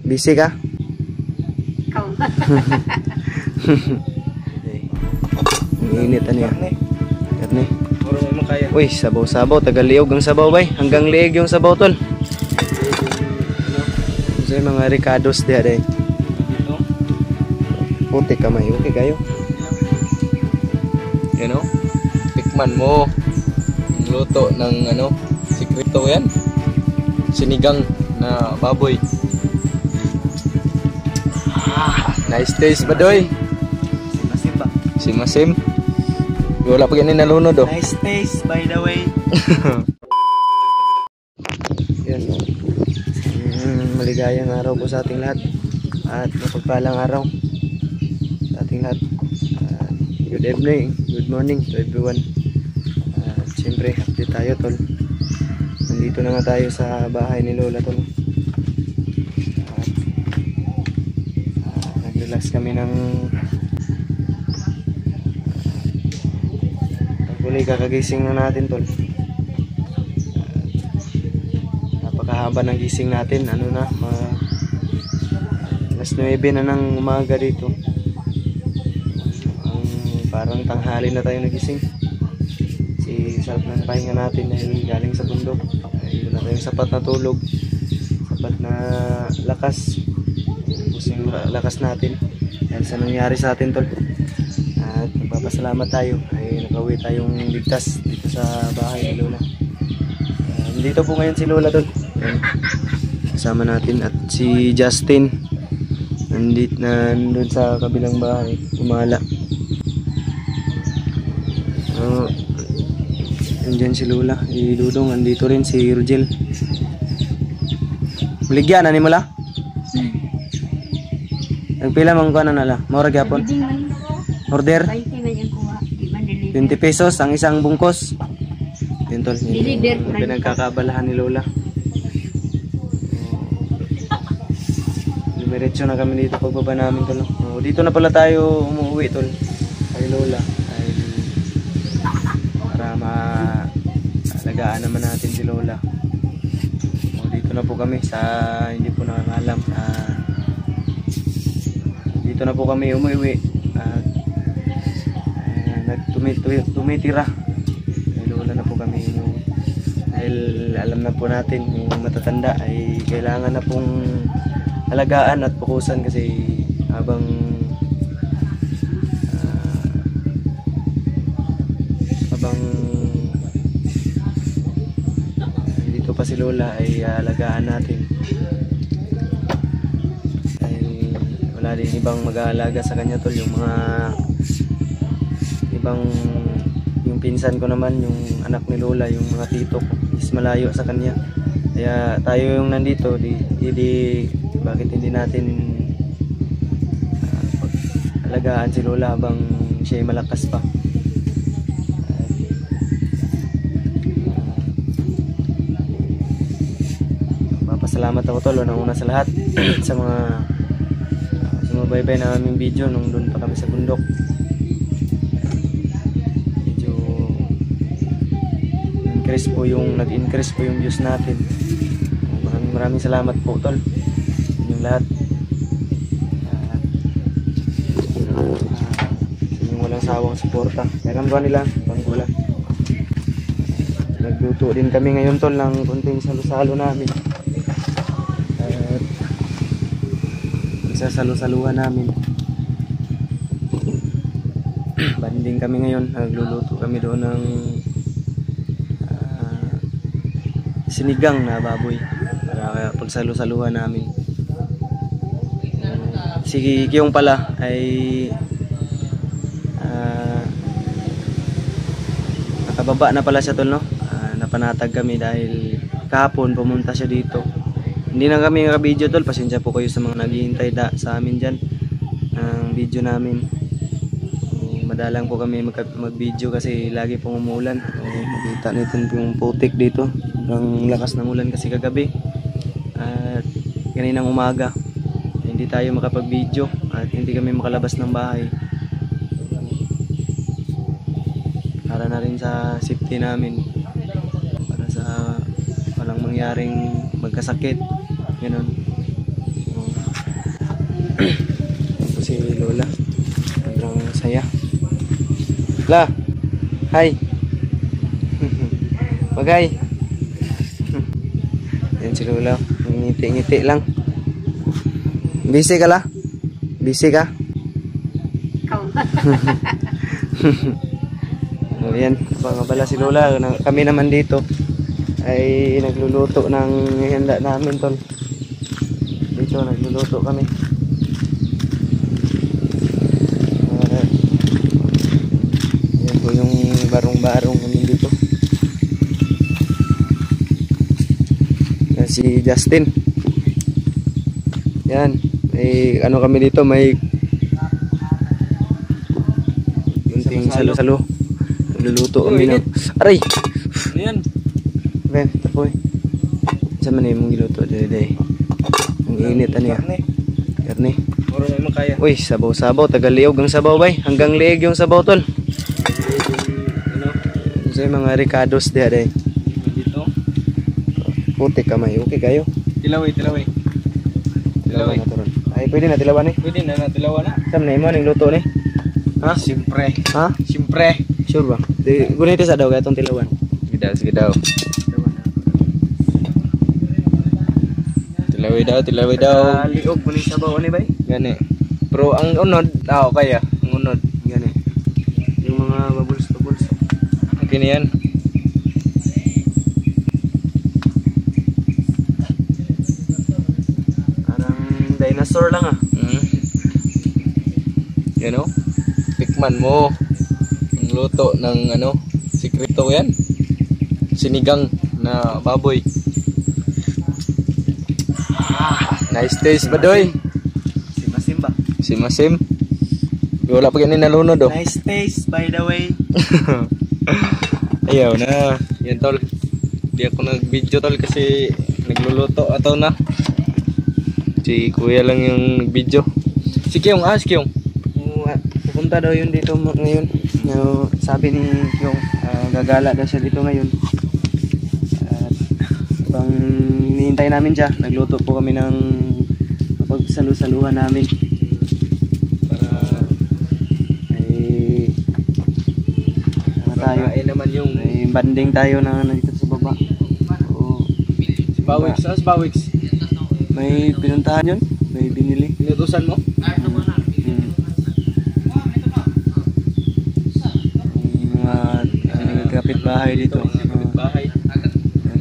Busy ka? Ikaw. Ang init ano yan. Karne. Puro mo kaya. Uy, sabaw-sabaw. Tagaliog ang sabaw bay. Hanggang liig yung sabaw tol. So yung mga ricados diya day. Dito. Puti kamay. Okay kayo? Yan o. Tikman mo. Ang luto ng ano. Sikreto yan. Sinigang na baboy. Nice taste ba doy? Masim ba? Masim. Wala pa ganyan nalunod oh. Nice taste by the way. Yan. Maligayang araw po sa ating lahat. At mapagpalang araw sa ating lahat. Good evening, good morning to everyone. Siyempre, update tayo tol. Nandito na nga tayo sa bahay ni Lola tol. Nag-relax kami ng muli kakagising na natin tol. Napakahaba ng gising natin. Ano na, alas 9 na ng umaga dito. Parang tanghali na tayo nagising. Si sarap ng pahinga natin dahil galing sa bundok. Ay wala tayong sapat na tulog, sapat na lakas. Pusing lakas natin dahil sa nangyari sa atin tol. At nagpapasalamat tayo ay nakauwi tayong ligtas dito sa bahay ni Lola. Dito po ngayon si Lola tol. Kasama natin at si Justin nandun sa kabilang bahay umala. Andyan si Lola, Dudong, andito rin si Rugel. Maligyan, ani mo la? Nagpila mong kuha na nala, maura gyapon. Order? 20 pesos ang isang bungkos. Yun tol, yung pinagkakabalahan ni Lola. Dumiretso na kami dito pagbaba namin tol. Dito na pala tayo umuwi tol kay Lola. Para maalagaan naman natin si Lola. Dito na po kami sa hindi po nakakalam. Dito na po kami umuwi. Tumitira kay Lola na po kami dahil alam na po natin yung matatanda ay kailangan na pong alagaan at pukusan kasi habang dito pa si Lola ay alagaan natin dahil wala din ibang mag-aalaga sa kanya tol. Yung mga yung pinsan ko naman, yung anak ni Lola, yung mga tito ko is malayo sa kanya, kaya tayo yung nandito. Bakit hindi natin alagaan si Lola habang siya ay malakas pa. Papasalamat ako tol una sa lahat sa mga sumabaybay na aming video nung doon pa kami sa bundok. Nag-increase po yung views natin. Maraming salamat po tol yung lahat. Yung walang sawang suporta. Meron ba nila? Panggulan. Nagluto din kami ngayon tol ng konting salo-salo namin. At isasalo-saluhan namin. Banding kami ngayon. Nagluluto kami doon ng sinigang na baboy para pagsalo-saluhan namin. Si Kiyong pala ay nakababa na pala siya tol no. Napanatag kami dahil kahapon pumunta siya dito. Hindi na kami naka-video tol, pasensya po kayo sa mga naghihintay sa amin dyan ng video namin. Madalang po kami mag-video kasi lagi pong umuulan. Makita nito yung putik dito. Ang lakas ng ulan kasi kagabi at kaninang umaga. Hindi tayo makapag-video at hindi kami makalabas ng bahay. Para na rin sa safety namin. Para sa walang mangyaring magkasakit. Ganun. Lola. Sobrang saya. La. Hi. Bagay. Yan si Lola. Ngiti-ngiti lang. Busy ka la? Busy ka? Ikaw. So, yan. Pangabala si Lola. Kami naman dito ay nagluluto ng handa namin, tol. Dito nagluluto kami. Yan po yung barong-barong namin dito. Yan si Justin. Yan. May ano kami dito, may kunting salo-salo. Nagluluto kami ng... Aray! Ano yan? Ben, tapoy. Sa man yung giluto dede. Ang init ano ya? Karne. Moro may makaya. Uy, sabaw-sabaw, taga-liog ang sabaw bay. Hanggang liig yung sabaw, tol. Ano? Sa mga ricados diha day. Dito. Puti kamay, okay kayo. Tilaway. Tilaway. Na to ron. Ay, pwede na tilawan eh. Pwede na natilawan na. Sam na imo ning luto ni. Ha? Siyempre. Ha? Siyempre. Sure ba? Di gunite sa daw katong tilawan. Sige daw. Tilaway daw. Liog mo ning sabaw ni bay. Gani. Pero ang unod, kaya. Ang unod. Gani. Yung mga bubbles. Okay na yan. Parang dinosaur lang ah. Yan o. Tikman mo. Ang luto ng sikreto yan. Sinigang na baboy. Nice taste ba doy? Si Masim ba? Si Masim. Wala pa ganun nalunod oh. Nice taste by the way. Ayaw na. Yan tol. Di ako nag-video tol kasi nagluluto ataw na. Si kuya lang yung nag-video. Si Kyong, si Kyong. Pupunta daw yun dito ngayon. Sabi ni yung gagala daw siya dito ngayon. At pang hinihintay namin siya. Nagluto po kami ng pagsalu-saluhan namin. Para ay tayo. Ay naman yung May banding tayo na dito sa baba. So, si Bawix. Saan si Bawix? may pinuntahan yun. May binili. Pinutusan mo? Mga kapitbahay dito. Bahay.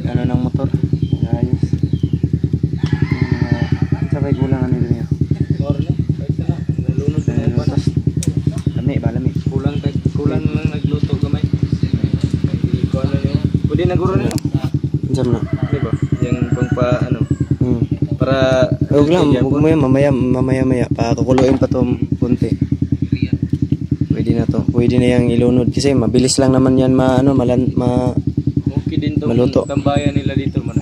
Ano ng motor. Ayos. Sabay kulang ano niya. Or na. Kahit na. Nalunod na yung panas. Lami. Kulang lang nagluto kamay. Hindi ko ano yun. Pwede naguro na yun. Diyan na. Diba? Yung pang pa para Huwag lang, huwag mo yan, mamaya pakakuluin pa to punti. Pwede na to, pwede na yung ilunod kasi mabilis lang naman yan okay din to maluto. Tambayan nila dito man.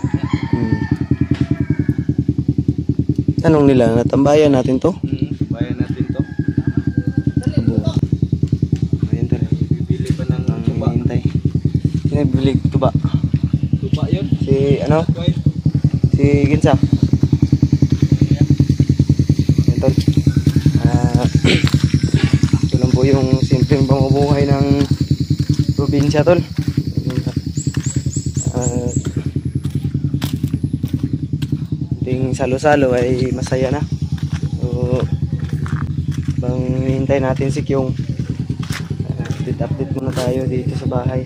Tanong nila, natambayan natin to? Tambayan natin to. Ayan to. Bibili pa ng tuba. Sino bibili tuba? Tuba yun? Si Si Ginsa. Ayan to. Ito lang po yung simpleng pamumuhay ng probinsya tol. Ting salo-salo ay masaya na. So bang hintay natin si Kyong. Update muna tayo dito sa bahay.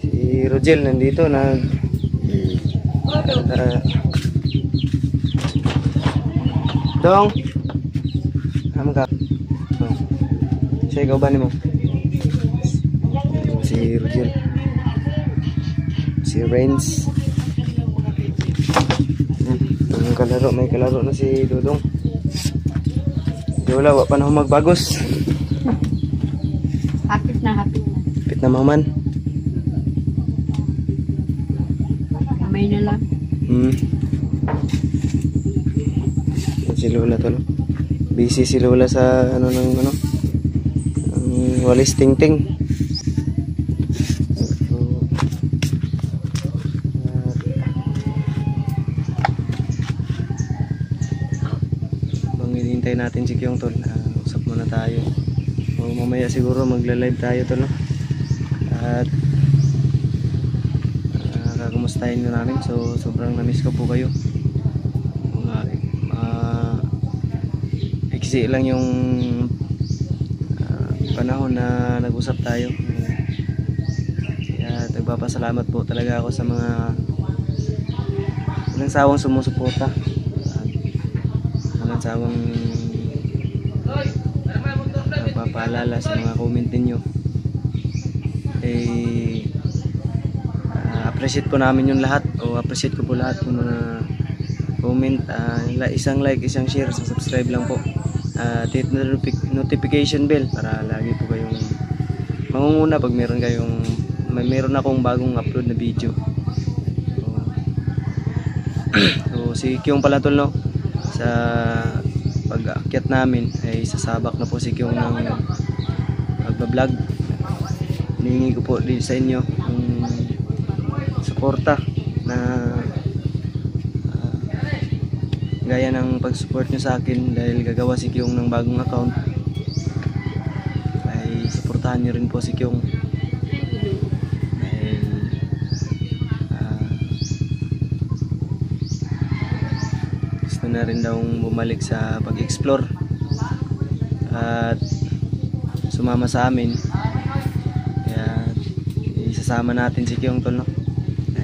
Si Rogel nandito Dong. Ka. Dong. Siya ikaw ba ni mo? Si Rogel. Si Renz. May kalaro na si Dudong. Wala pa na magbagos. Hapit na. Pit na maman. Kamay na lang. Si Lola tol. Busy si Lola sa walis tingting. Hinihintay natin si Kyong tol. usap muna tayo. O mamaya siguro magla-live tayo tol, no? At kakumustahin nyo namin. So sobrang na-miss ko po kayo. Iksi lang yung panahon na nag-usap tayo. Kaya nagpapasalamat po talaga ako sa mga walang sawang sumusuporta, walang sawang nagpapaalala sa mga comment ninyo. Appreciate po namin yung lahat, o appreciate ko po lahat ng mga comment. Isang like, isang share, subscribe lang po. Hit notification bell para lagi po kayong mangunguna pag meron akong bagong upload na video. So si Kyong pala tol, no, sa pag-aakyat namin ay sasabak na po si Kyong ng pagbablog. Hiningi ko po din sa inyo yung suporta na gaya ng pag-support nyo sa akin dahil gagawa si Kyong ng bagong account. Ay suportahan nyo rin po si Kyong dahil gusto na rin daw bumalik sa pag-explore at sumama sa amin. Kaya isasama natin si Kyong tol, no?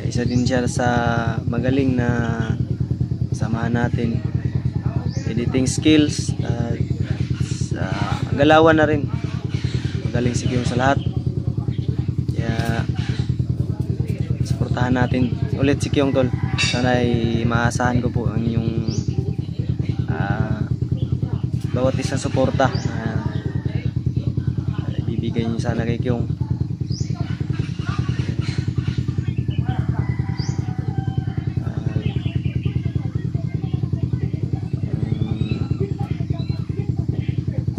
Isa din siya sa magaling na samahan natin. Editing skills sa galawan na rin magaling si Kyong sa lahat. Kaya suportahan natin ulit si Kyong tol. Sana ay maasahan ko po ang inyong bawat isang suporta na ibibigay niyo sana kay Kyong.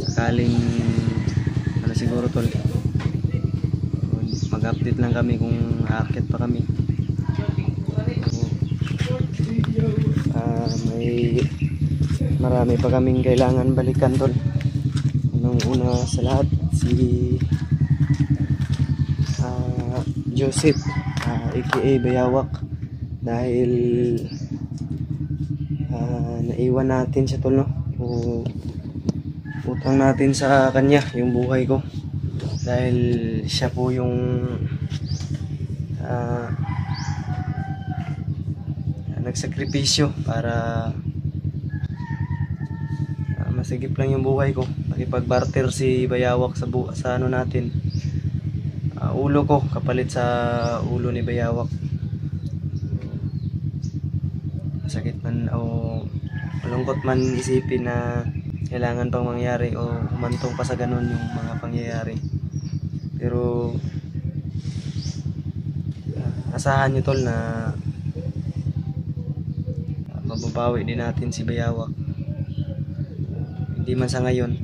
Sakaling siguro tol, mag-update lang kami kung aakyat pa kami. Marami pa kaming kailangan balikan tol. Unang una sa lahat si Joseph, aka Bayawak, dahil naiwan natin siya tol, no? Utang natin sa kanya yung buhay ko dahil siya po yung nagsakripisyo para masigip lang yung buhay ko. Nakipag-barter si Bayawak sa ano natin, ulo ko kapalit sa ulo ni Bayawak. Masakit man o malungkot man isipin na kailangan pang mangyari o humantong pa sa ganun yung mga pangyayari, pero asahan nyo tol na mababawi din natin si Bayawak. Hindi man sa ngayon,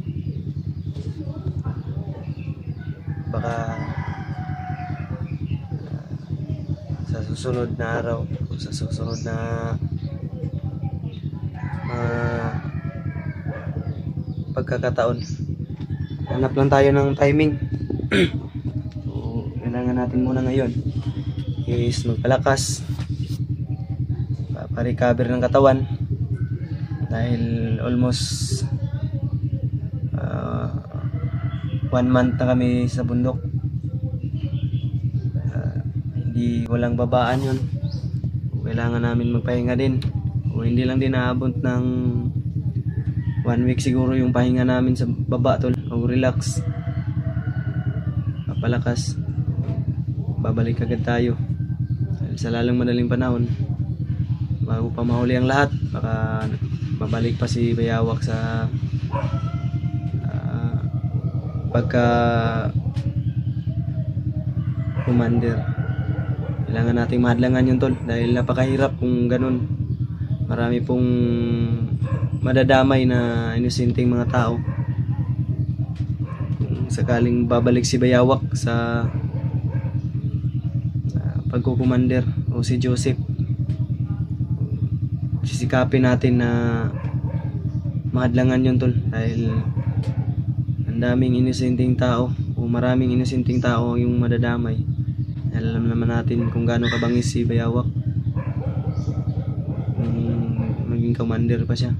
baka sa susunod na araw o sa susunod na pagkakataon. Hanap lang tayo ng timing. So kailangan natin muna ngayon is magpalakas, pa-recover ng katawan dahil almost 1 month na kami sa bundok. Hindi walang babaan yun. Kailangan namin magpahinga din, o hindi lang din naabot ng 1 week siguro yung pahinga namin sa baba tol, o relax, papalakas, babalik agad tayo sa lalong madaling panahon bago pa mahuli ang lahat. Baka babalik pa si Bayawak sa pagka commander. Kailangan nating mahadlangan yun tol dahil napakahirap kung ganun. Marami pong madadamay na inosenteng mga tao kung sakaling babalik si Bayawak sa pagkukumander o si Joseph. Sisikapin natin na mahadlangan yun tol dahil Ang daming inosenteng tao o maraming inosenteng tao yung madadamay. Alam naman natin kung gaano kabangis si Bayawak. Maging commander pa siya.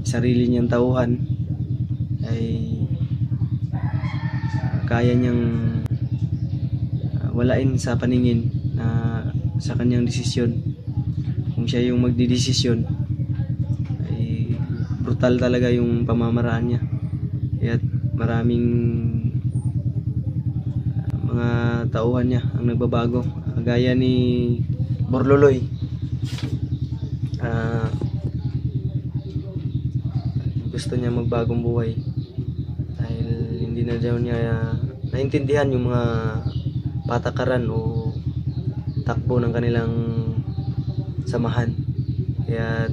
Sarili niyang tauhan ay kaya niyang walain sa paningin na sa kanyang desisyon. Kung siya yung magdidesisyon ay brutal talaga yung pamamaraan niya. Kaya maraming mga tauhan niya ang nagbabago, gaya ni Borloloy. Gusto niya magbagong buhay dahil hindi na daw niya naintindihan yung mga patakaran o takbo ng kanilang samahan. Kaya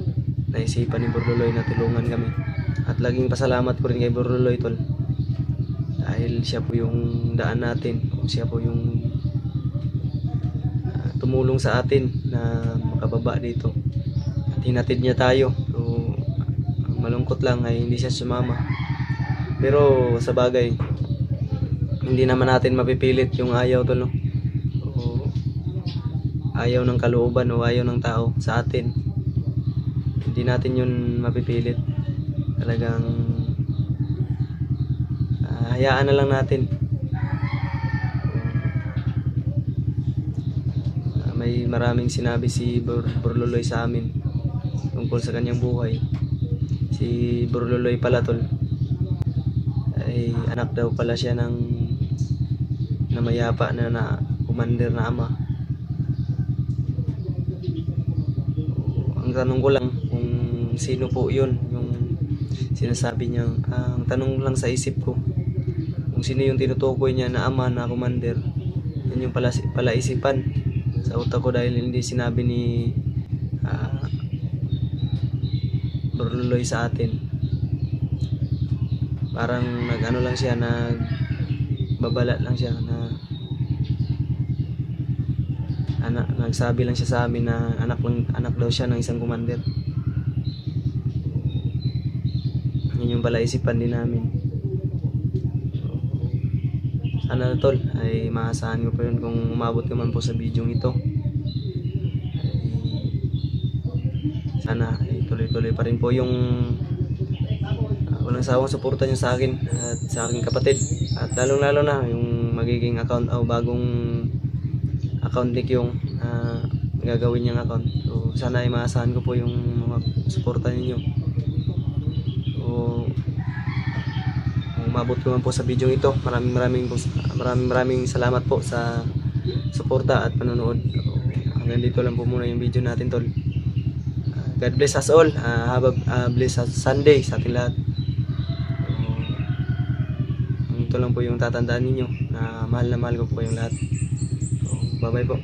naisipan ni Borloloy na tulungan kami. At laging pasalamat ko rin kay Borloloy, tol. Dahil siya po yung daan natin. Siya po yung tumulong sa atin na makababa dito. At hinatid niya tayo. So, malungkot lang ay hindi siya sumama. Pero sa bagay, hindi naman natin mapipilit yung ayaw, tol, no? O, ayaw ng kalooban o ayaw ng tao sa atin. Hindi natin yun mapipilit. Talagang hayaan na lang natin. May maraming sinabi si Borloloy sa amin tungkol sa kanyang buhay. Si Borloloy pala, tol, ay anak daw pala siya ng namayapa na commander na ama. Ang tanong ko lang kung sino po yun yung sinasabi niya. Ang tanong lang sa isip ko kung sino yung tinutukoy niya na ama na commander. Yun yung pala isipan sa utak ko dahil hindi sinabi ni Borloloy sa atin. Parang nag-ano lang siya, nagbabalat lang siya na nagsabi lang siya sa amin na anak daw siya ng isang commander. Yun yung pala isipan din namin. Sana, tol, ay maasahan ko po yun kung umabot ka man po sa video ito. Sana ay tuloy-tuloy pa rin po yung walang sawang suporta niyo sa akin at sa aking kapatid. At lalong-lalo na yung magiging account o bagong account ni yung gagawin niyang account. So sana ay maasahan ko po yung mga suporta ninyo. So umabot ko man po sa video ito. Maraming salamat po sa suporta at panonood. Hanggang dito lang po muna yung video natin, tol. God bless us all. Have a blessed Sunday sa ating lahat. Ito lang po yung tatandaan ninyo na mahal ko po kayong lahat. So, bye bye po.